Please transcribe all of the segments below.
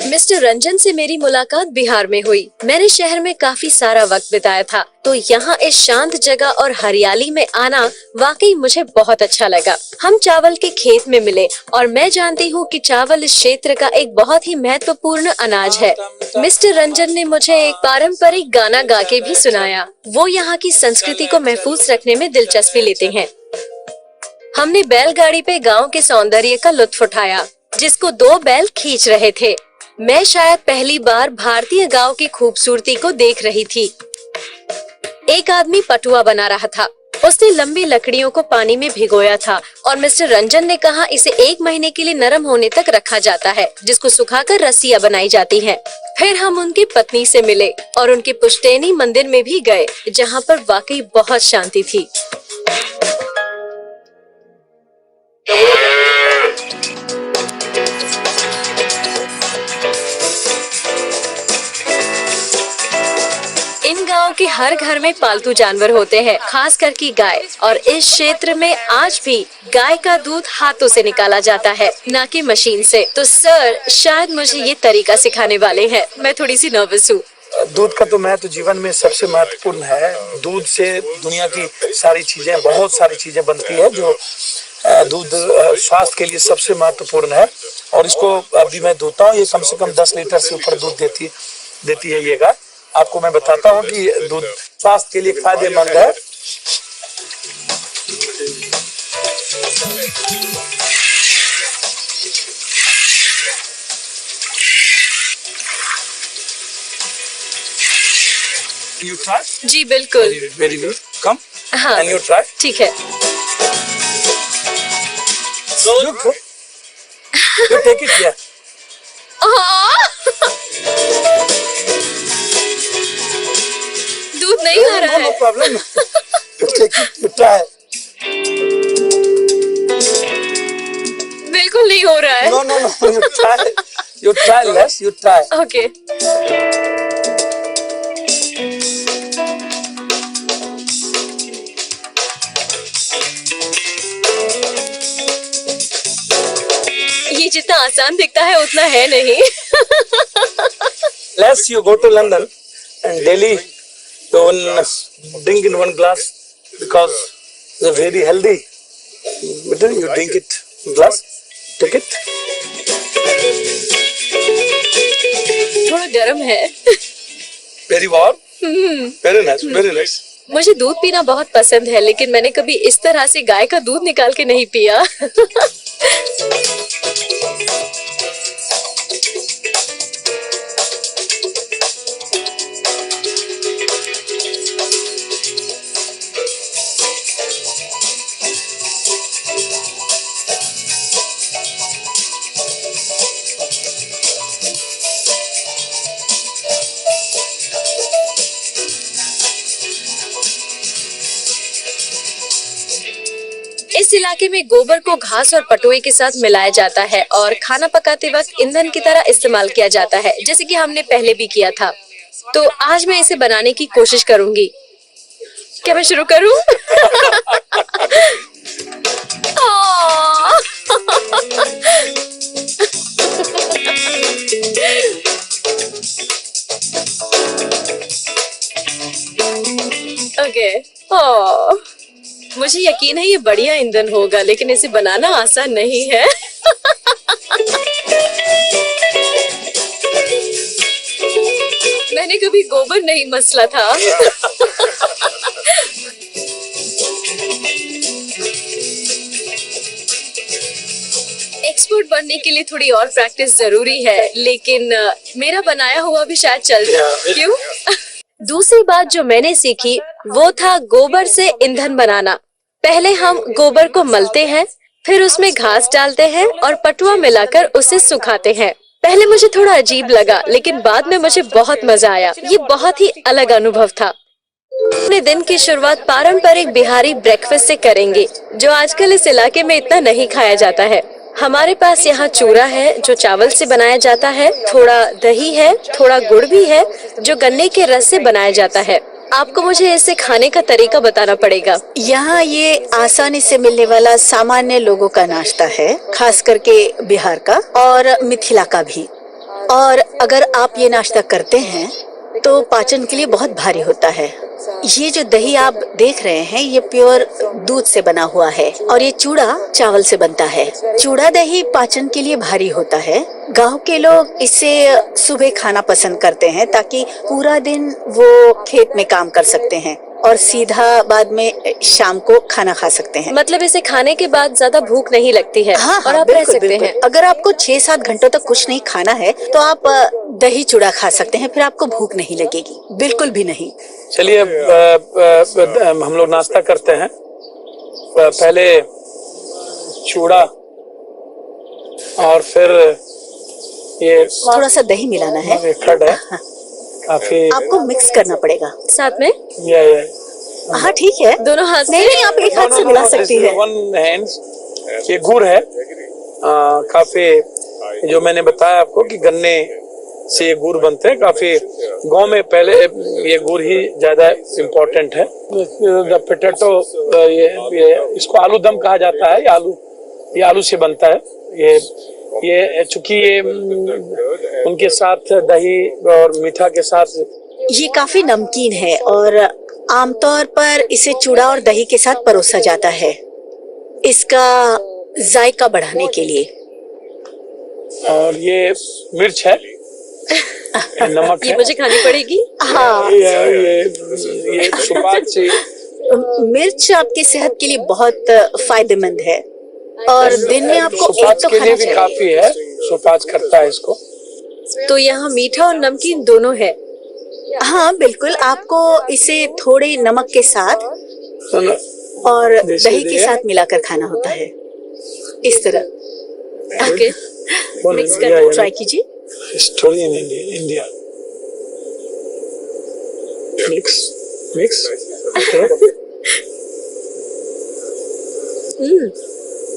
Mister Ranjan से मेरी मुलाकात बिहार में हुई। मैंने शहर में काफी सारा वक्त बिताया था, तो यहाँ इस शांत जगह और हरियाली में आना वाकई मुझे बहुत अच्छा लगा। हम चावल के खेत में मिले और मैं जानती हूँ कि चावल इस क्षेत्र का एक बहुत ही महत्वपूर्ण अनाज है। मिस्टर रंजन ने मुझे एक पारंपरिक गाना गा के भी सुनाया। वो यहाँ की संस्कृति को महफूज रखने में दिलचस्पी लेते हैं। हमने बैलगाड़ी पे गांव के सौंदर्य का लुत्फ उठाया, जिसको 2 बैल खींच रहे थे। मैं शायद पहली बार भारतीय गांव की खूबसूरती को देख रही थी। एक आदमी पटुआ बना रहा था। उसने लंबी लकड़ियों को पानी में भिगोया था और मिस्टर रंजन ने कहा इसे 1 महीने के लिए नरम होने तक रखा जाता है, जिसको सुखाकर रस्सियां बनाई जाती हैं। फिर हम उनकी पत्नी से मिले और उनके पुश्तैनी मंदिर में भी गए, जहाँ पर वाकई बहुत शांति थी। इन गांव के हर घर में पालतू जानवर होते हैं, खास करके गाय, और इस क्षेत्र में आज भी गाय का दूध हाथों से निकाला जाता है, न कि मशीन से। तो सर, शायद मुझे ये तरीका सिखाने वाले हैं। मैं थोड़ी सी नर्वस हूँ। दूध का तो महत्व जीवन में सबसे महत्वपूर्ण है। दूध से दुनिया की सारी चीजें, बहुत सारी चीजें बनती है, जो दूध स्वास्थ्य के लिए सबसे महत्वपूर्ण है। और इसको अभी मैं दूधता हूँ, ये कम से कम 10 लीटर से ऊपर दूध देती है ये गाय। आपको मैं बताता हूँ कि दूध स्वास्थ्य के लिए फायदेमंद है। You try? जी बिल्कुल। Very good. Come. हाँ, And you try? ठीक है। You take it here. दूध नहीं आ रहा No है। problem. You take it. You try. बिल्कुल नहीं हो रहा है। No. You try. You try less. You try. Okay. ये जितना आसान दिखता है उतना है नहीं। Less you go to London and daily you drink in 1 glass because it's very healthy. Better you drink it in glass. Take it. थोड़ा गर्म है। Very warm. Very nice. Very nice. मुझे दूध पीना बहुत पसंद है, लेकिन मैंने कभी इस तरह से गाय का दूध निकाल के नहीं पिया। इस इलाके में गोबर को घास और पटुए के साथ मिलाया जाता है और खाना पकाते वक्त ईंधन की तरह इस्तेमाल किया जाता है, जैसे कि हमने पहले भी किया था। तो आज मैं इसे बनाने की कोशिश करूंगी। क्या मैं शुरू करूं? ओके। मुझे यकीन है ये बढ़िया ईंधन होगा, लेकिन इसे बनाना आसान नहीं है। मैंने कभी गोबर नहीं मसला था। एक्सपर्ट बनने के लिए थोड़ी और प्रैक्टिस जरूरी है, लेकिन मेरा बनाया हुआ भी शायद चल जाए। क्यों? दूसरी बात जो मैंने सीखी वो था गोबर से ईंधन बनाना। पहले हम गोबर को मलते हैं, फिर उसमें घास डालते हैं और पटुआ मिलाकर उसे सुखाते हैं। पहले मुझे थोड़ा अजीब लगा, लेकिन बाद में मुझे बहुत मजा आया। ये बहुत ही अलग अनुभव था। अपने दिन की शुरुआत पारंपरिक बिहारी ब्रेकफास्ट से करेंगे, जो आजकल इस इलाके में इतना नहीं खाया जाता है। हमारे पास यहाँ चूरा है जो चावल से बनाया जाता है, थोड़ा दही है, थोड़ा गुड़ भी है जो गन्ने के रस से बनाया जाता है। आपको मुझे इसे खाने का तरीका बताना पड़ेगा। यहाँ ये आसानी से मिलने वाला सामान्य लोगों का नाश्ता है, खास करके बिहार का और मिथिला का भी। और अगर आप ये नाश्ता करते हैं तो पाचन के लिए बहुत भारी होता है। ये जो दही आप देख रहे हैं ये प्योर दूध से बना हुआ है और ये चूड़ा चावल से बनता है। चूड़ा दही पाचन के लिए भारी होता है। गांव के लोग इसे सुबह खाना पसंद करते हैं ताकि पूरा दिन वो खेत में काम कर सकते हैं और सीधा बाद में शाम को खाना खा सकते हैं। मतलब इसे खाने के बाद ज्यादा भूख नहीं लगती है। हाँ, और आप रह बिल्कुल, सकते बिल्कुल। हैं। अगर आपको 6-7 घंटों तक कुछ नहीं खाना है तो आप दही चूड़ा खा सकते हैं, फिर आपको भूख नहीं लगेगी, बिल्कुल भी नहीं। चलिए अब हम लोग नाश्ता करते हैं। पहले चूड़ा और फिर ये थोड़ा सा दही मिलाना है, खड है, काफी आपको मिक्स करना पड़ेगा। साथ में ये हाँ ठीक है, दोनों हाथ से। नहीं आप एक हाथ से मिला सकती है। One hand. ये गुड़ है, काफी जो मैंने बताया आपको कि गन्ने से ये गुड़ बनते हैं। काफी गांव में पहले ये गुड़ ही ज्यादा इम्पोर्टेंट है। पोटैटो ये इसको आलू दम कहा जाता है। ये आलू से बनता है। ये चूंकि ये उनके साथ दही और मीठा के साथ ये काफी नमकीन है और आमतौर पर इसे चूड़ा और दही के साथ परोसा जाता है इसका जायका बढ़ाने के लिए। और ये मिर्च है, नमक ये है। मुझे खानी पड़ेगी। हाँ, ये सुपाच्य से मिर्च आपकी सेहत के लिए बहुत फायदेमंद है और दिन में आपको एक सुपाच्य तो के लिए खाना भी चाहिए। काफी है। सुपाच्य करता है इसको। तो यहाँ मीठा और नमकीन दोनों है। हाँ बिल्कुल, आपको इसे थोड़े नमक के साथ और देसी दही के दिया। साथ मिलाकर खाना होता है इस तरह। ओके, मिक्स कर ट्राई कीजिए। Story in India. मिक्स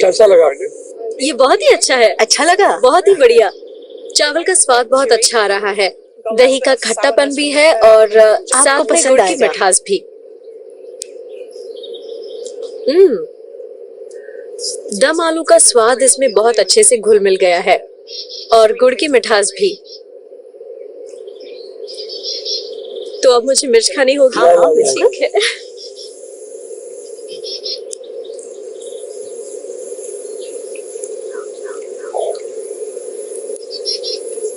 कैसा लगा? ये बहुत ही अच्छा है। अच्छा लगा? बहुत ही बढ़िया। चावल का स्वाद बहुत अच्छा आ रहा है। दही का खट्टापन भी है और साथ में पसंद गुड़ की आएगा। मिठास भी। दम आलू का स्वाद इसमें बहुत अच्छे से घुल मिल गया है और गुड़ की मिठास भी। तो अब मुझे मिर्च खानी होगी। हाँ, ठीक है।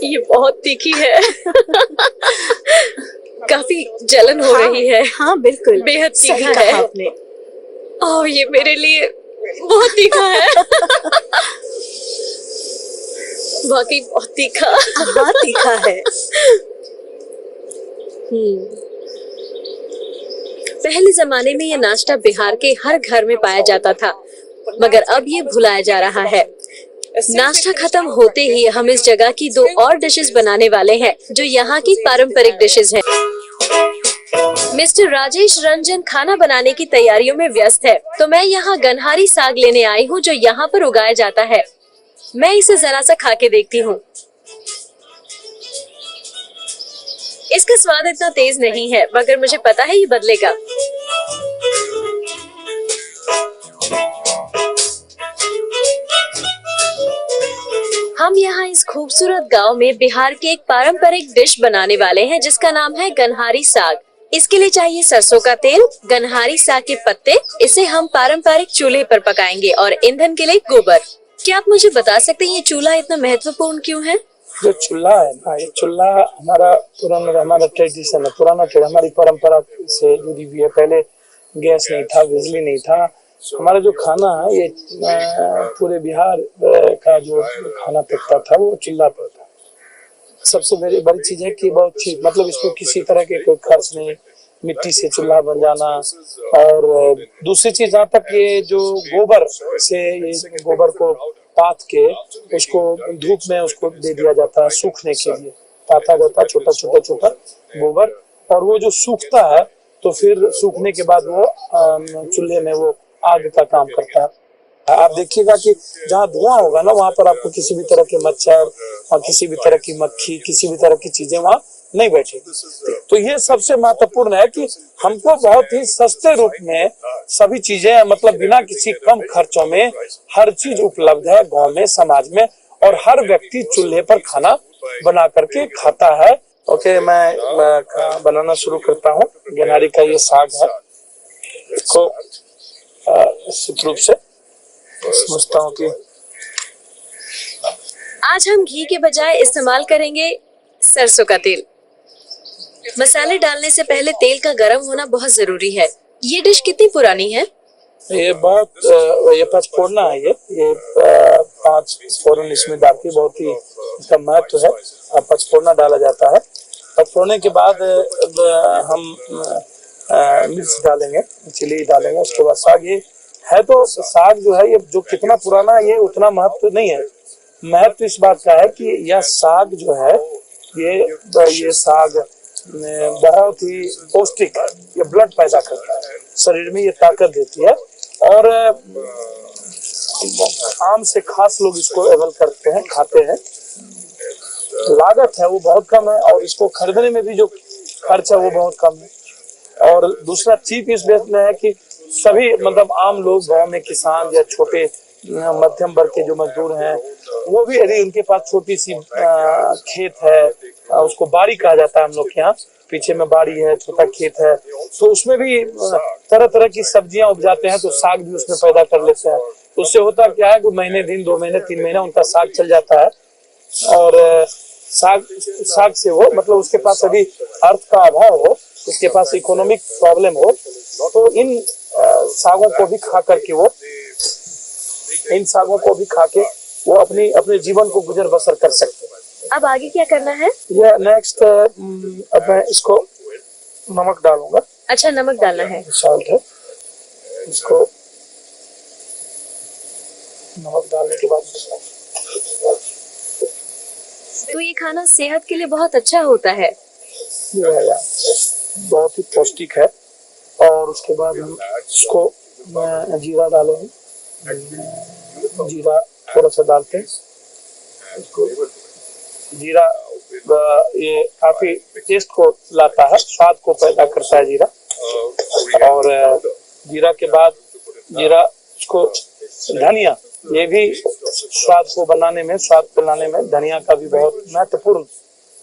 ये बहुत तीखी है। काफी जलन हो रही है। हाँ बिल्कुल, बेहद सही तीखा कहा है। आपने। ओह, ये मेरे लिए बहुत तीखा है। वाकई बहुत तीखा। हाँ तीखा है। पहले जमाने में ये नाश्ता बिहार के हर घर में पाया जाता था, मगर अब ये भुलाया जा रहा है। नाश्ता खत्म होते ही हम इस जगह की 2 और डिशेस बनाने वाले हैं जो यहाँ की पारंपरिक डिशेस हैं। मिस्टर राजेश रंजन खाना बनाने की तैयारियों में व्यस्त है, तो मैं यहाँ गनहारी साग लेने आई हूँ जो यहाँ पर उगाया जाता है। मैं इसे जरा सा खा के देखती हूँ। इसका स्वाद इतना तेज नहीं है, मगर मुझे पता है ये बदलेगा। हम यहाँ इस खूबसूरत गांव में बिहार के एक पारंपरिक डिश बनाने वाले हैं जिसका नाम है गनहारी साग। इसके लिए चाहिए सरसों का तेल, गनहारी साग के पत्ते। इसे हम पारंपरिक चूल्हे पर पकाएंगे और ईंधन के लिए गोबर। क्या आप मुझे बता सकते हैं ये चूल्हा इतना महत्वपूर्ण क्यों है? जो चूल्हा है ना, ये चूल्हा हमारा ट्रेडिशन है, पुराना हमारी परंपरा से जुड़ी हुई है। पहले गैस नहीं था, बिजली नहीं था। हमारा जो खाना है ये पूरे बिहार का जो खाना पकता था वो चूल्हा पर था। सबसे बड़ी चीज है कि बहुत चीज मतलब इसको किसी तरह के कोई खर्च नहीं, मिट्टी से चूल्हा बन जाना। और दूसरी चीज जहाँ तक ये जो गोबर से, ये गोबर को पात के उसको धूप में उसको दे दिया जाता है सूखने के लिए। पाता जाता है छोटा छोटा गोबर, और वो जो सूखता है तो फिर सूखने के बाद वो चूल्हे में वो आग का काम करता है। आप देखिएगा कि जहाँ धुआं होगा ना वहां पर आपको किसी भी तरह के मच्छर और किसी भी तरह की मक्खी, किसी भी तरह की चीजें वहां नहीं बैठेगी। तो ये सबसे महत्वपूर्ण है कि हमको बहुत ही सस्ते रूप में सभी चीजें मतलब बिना किसी कम खर्चों में हर चीज उपलब्ध है गांव में, समाज में, और हर व्यक्ति चूल्हे पर खाना बना करके खाता है। ओके, मैं बनाना शुरू करता हूँ। गेनहारी का ये साग है, इसको निश्चित रूप से समझता हूँ कि आज हम घी के बजाय इस्तेमाल करेंगे सरसों का तेल। मसाले डालने से पहले तेल का गर्म होना बहुत जरूरी है। ये डिश कितनी पुरानी है? ये पाँच फोड़ना है। ये पाँच फोड़न इसमें डालती, बहुत ही इसका महत्व है। पाँच फोड़ना डाला जाता है और फोड़ने के बाद हम मिर्च डालेंगे, चिली डालेंगे, उसके बाद साग। ये है तो साग जो है, ये जो कितना पुराना है ये उतना महत्व नहीं है। महत्व इस बात का है कि यह साग जो है, ये साग बहुत ही पौष्टिक है। ये ब्लड पैदा करता है, शरीर में ये ताकत देती है। और आम से खास लोग इसको अवेल करते हैं, खाते हैं। लागत है वो बहुत कम है और इसको खरीदने में भी जो खर्च है वो बहुत कम है। और दूसरा चीप इस बेस में है कि सभी मतलब आम लोग गांव में, किसान या छोटे मध्यम वर्ग के जो मजदूर हैं, वो भी यदि उनके पास छोटी सी खेत है, उसको बाड़ी कहा जाता है हम लोग के यहाँ, पीछे में बाड़ी है, छोटा खेत है, तो उसमें भी तरह तरह की सब्जियां उपजाते हैं, तो साग भी उसमें पैदा कर लेते हैं। उससे होता क्या है कि महीने दिन, 2 महीने 3 महीने उनका साग चल जाता है। और साग से वो मतलब उसके पास यदि अर्थ का अभाव हो, उसके पास इकोनॉमिक प्रॉब्लम हो, तो इन सागों को भी खा करके वो अपने जीवन को गुजर बसर कर सकते हैं। अब आगे क्या करना है? ये नेक्स्ट अब मैं इसको नमक डालूंगा। अच्छा, नमक डालना है। साल्ट है, इसको नमक डालने के बाद तो ये खाना सेहत के लिए बहुत अच्छा होता है। बहुत ही पौष्टिक है। और उसके बाद हम इसको जीरा डालेंगे। जीरा थोड़ा सा डालते हैं। जीरा ये काफी टेस्ट को लाता है, स्वाद को पैदा करता है जीरा। और जीरा के बाद इसको धनिया, ये भी स्वाद को लाने में धनिया का भी बहुत महत्वपूर्ण,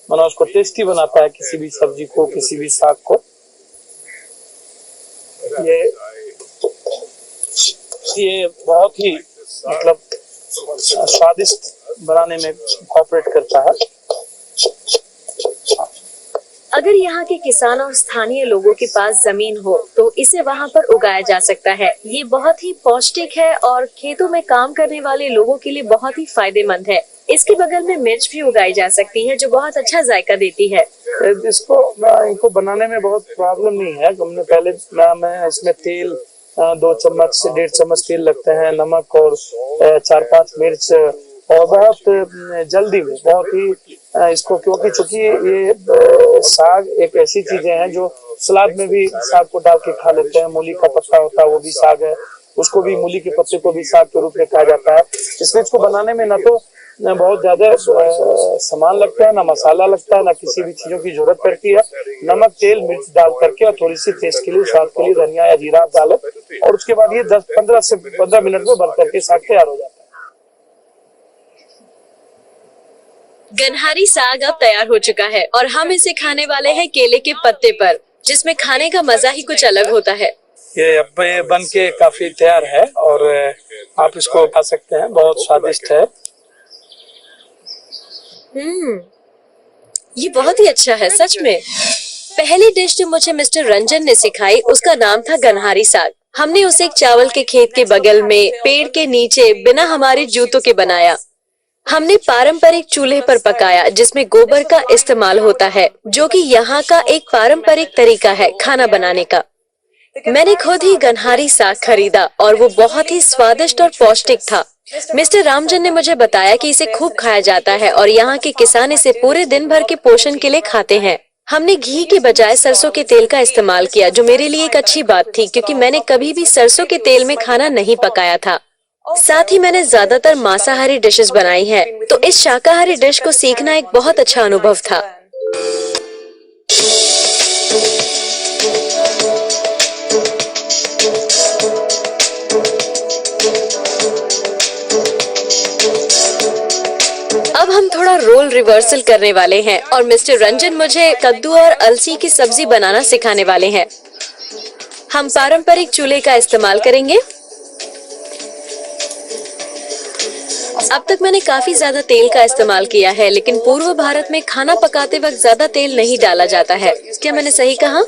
माना उसको टेस्टी बनाता है किसी भी सब्जी को, किसी भी साग को। ये बहुत ही मतलब स्वादिष्ट बनाने में कोऑपरेट करता है। अगर यहाँ के किसान और स्थानीय लोगों के पास जमीन हो तो इसे वहाँ पर उगाया जा सकता है। ये बहुत ही पौष्टिक है और खेतों में काम करने वाले लोगों के लिए बहुत ही फायदेमंद है। इसके बगल में मिर्च भी उगाई जा सकती है जो बहुत अच्छा जायका देती है। इनको बनाने में बहुत प्रॉब्लम नहीं है। हमने पहले मैं इसमें तेल 2 चम्मच से 1.5 चम्मच तेल लगते हैं, नमक और 4-5 मिर्च, और बहुत जल्दी में बहुत ही इसको, क्योंकि चूंकि ये साग एक ऐसी चीजें हैं जो सलाद में भी साग को डाल के खा लेते हैं। मूली का पत्ता होता है वो भी साग है, उसको भी, मूली के पत्ते को भी साग के रूप में कहा जाता है। इसलिए इसको बनाने में ना तो बहुत ज्यादा सामान लगता है, ना मसाला लगता है, ना किसी भी चीजों की जरूरत पड़ती है। नमक, तेल, मिर्च डाल करके और थोड़ी सी टेस्ट के लिए, स्वाद के लिए धनिया या जीरा डालो और उसके बाद ये 10-15 से 15 मिनट में बन करके साग तैयार हो जाता है। गनहारी साग अब तैयार हो चुका है और हम इसे खाने वाले हैं केले के पत्ते पर, जिसमें खाने का मजा ही कुछ अलग होता है। ये अब बन के काफी तैयार है और आप इसको खा सकते हैं, बहुत स्वादिष्ट है। ये बहुत ही अच्छा है सच में। पहली डिश जो मुझे मिस्टर रंजन ने सिखाई उसका नाम था गनहारी साग। हमने उसे एक चावल के खेत के बगल में पेड़ के नीचे बिना हमारे जूतों के बनाया। हमने पारंपरिक चूल्हे पर पकाया जिसमें गोबर का इस्तेमाल होता है, जो कि यहाँ का एक पारंपरिक तरीका है खाना बनाने का। मैंने खुद ही गनहारी साग खरीदा और वो बहुत ही स्वादिष्ट और पौष्टिक था। मिस्टर रामजन ने मुझे बताया कि इसे खूब खाया जाता है और यहाँ के किसान इसे पूरे दिन भर के पोषण के लिए खाते हैं। हमने घी के बजाय सरसों के तेल का इस्तेमाल किया, जो मेरे लिए एक अच्छी बात थी क्योंकि मैंने कभी भी सरसों के तेल में खाना नहीं पकाया था। साथ ही मैंने ज्यादातर मांसाहारी डिशेस बनाई हैं, तो इस शाकाहारी डिश को सीखना एक बहुत अच्छा अनुभव था। अब हम थोड़ा रोल रिवर्सल करने वाले हैं और मिस्टर रंजन मुझे कद्दू और अलसी की सब्जी बनाना सिखाने वाले हैं। हम पारंपरिक चूल्हे का इस्तेमाल करेंगे। अब तक मैंने काफी ज्यादा तेल का इस्तेमाल किया है, लेकिन पूर्व भारत में खाना पकाते वक्त ज्यादा तेल नहीं डाला जाता है। क्या मैंने सही कहा?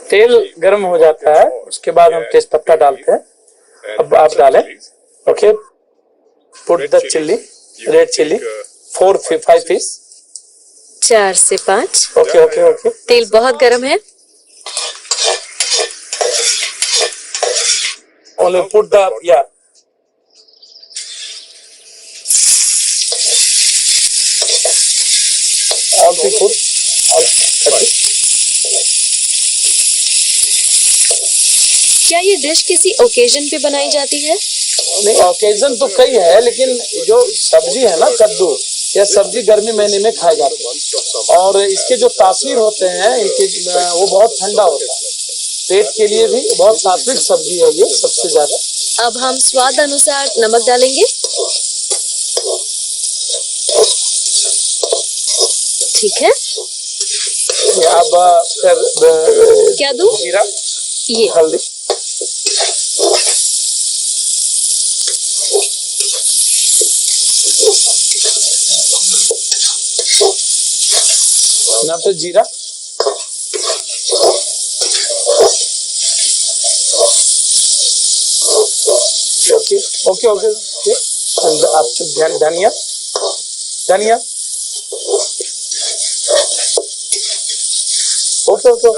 तेल गर्म हो जाता है, उसके बाद हम तेज पत्ता डालते हैं। अब आप डालें। Okay, put the chilli, red chilli, 4-5 piece. 4 से 5। Okay okay okay. तेल बहुत गर्म है। Only put the yeah. All the food, all cut it. क्या ये डिश किसी ओकेजन पे बनाई जाती है? नहीं, ओकेजन तो कई है, लेकिन जो सब्जी है ना कद्दू, यह सब्जी गर्मी महीने में खाई जाती है और इसके जो तासीर होते हैं इनके वो बहुत ठंडा होता है। पेट के लिए भी बहुत सात्विक सब्जी है ये सबसे ज्यादा। अब हम स्वाद अनुसार नमक डालेंगे। ठीक है। अब फिर क्या दूं? जीरा, ये हल्दी, ना फिर जीरा, ओके ओके ओके ओके। आप धनिया, धनिया, ओके ओके।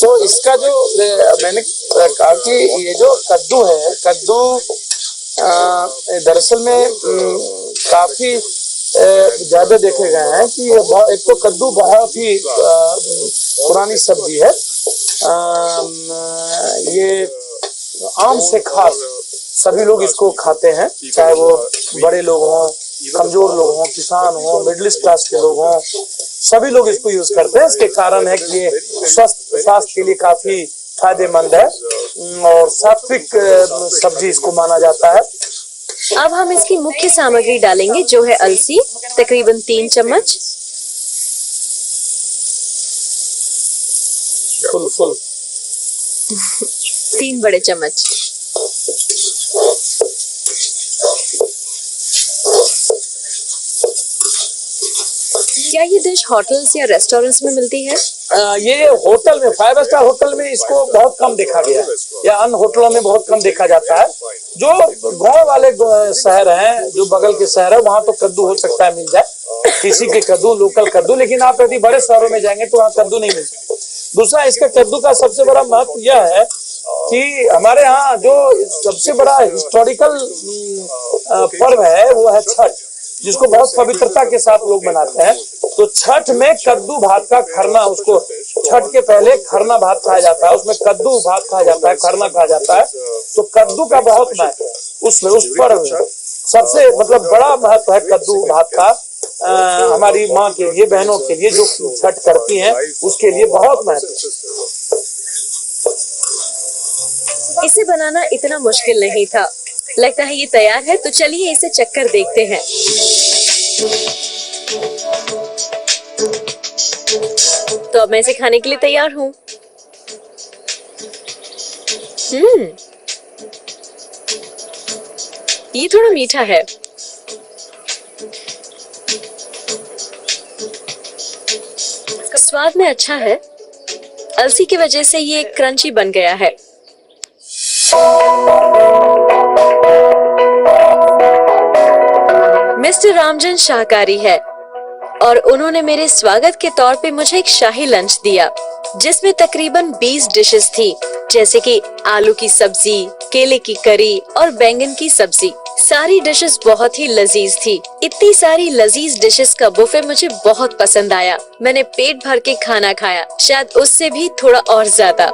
तो इसका जो मैंने कहा कि ये जो कद्दू है, कद्दू दरअसल में काफी ज्यादा देखे गए हैं कि एक तो कद्दू बहुत ही पुरानी सब्जी है। ये आम से खास सभी लोग इसको खाते हैं, चाहे वो बड़े लोग हों, कमजोर लोग हों, किसान हों, मिडिल क्लास के लोग हों, सभी लोग इसको यूज करते हैं। इसके कारण है कि ये स्वास्थ्य के लिए काफी फायदेमंद है और सात्विक सब्जी इसको माना जाता है। अब हम इसकी मुख्य सामग्री डालेंगे जो है अलसी, तकरीबन 3 चम्मच। फुल 3 बड़े चम्मच। क्या ये डिश होटल्स या रेस्टोरेंट्स में मिलती है? ये होटल में, 5 स्टार होटल में इसको बहुत कम देखा गया है या अन्य होटलों में बहुत कम देखा जाता है। जो गांव वाले शहर हैं, जो बगल के शहर है, वहाँ तो कद्दू हो सकता है मिल जाए, किसी के कद्दू, लोकल कद्दू, लेकिन आप यदि बड़े शहरों में जाएंगे तो वहाँ कद्दू नहीं मिलता। दूसरा, इसका कद्दू का सबसे बड़ा महत्व यह है कि हमारे यहाँ जो सबसे बड़ा हिस्टोरिकल पर्व है वो है छठ, जिसको बहुत पवित्रता के साथ लोग मनाते हैं। तो छठ में कद्दू भात का खरना, उसको छठ के पहले खरना भात खाया जाता है, उसमें कद्दू भात खाया जाता है, खरना खाया जाता है। तो कद्दू का बहुत महत्व उसमें, उस पर्व में सबसे मतलब बड़ा महत्व है कद्दू भात का। हमारी माँ के लिए, बहनों के लिए जो छठ करती हैं, उसके लिए बहुत महत्व। इसे बनाना इतना मुश्किल नहीं था। लगता है ये तैयार है, तो चलिए इसे चखकर देखते हैं। तो अब मैं इसे खाने के लिए तैयार हूँ। ये थोड़ा मीठा है। स्वाद में अच्छा है। अलसी की वजह से ये क्रंची बन गया है। मिस्टर रामजन शाकाहारी है और उन्होंने मेरे स्वागत के तौर पे मुझे एक शाही लंच दिया, जिसमें तकरीबन 20 डिशेस थी, जैसे कि आलू की सब्जी, केले की करी और बैंगन की सब्जी। सारी डिशेस बहुत ही लजीज थी। इतनी सारी लजीज डिशेस का बुफे मुझे बहुत पसंद आया। मैंने पेट भर के खाना खाया, शायद उससे भी थोड़ा और ज्यादा।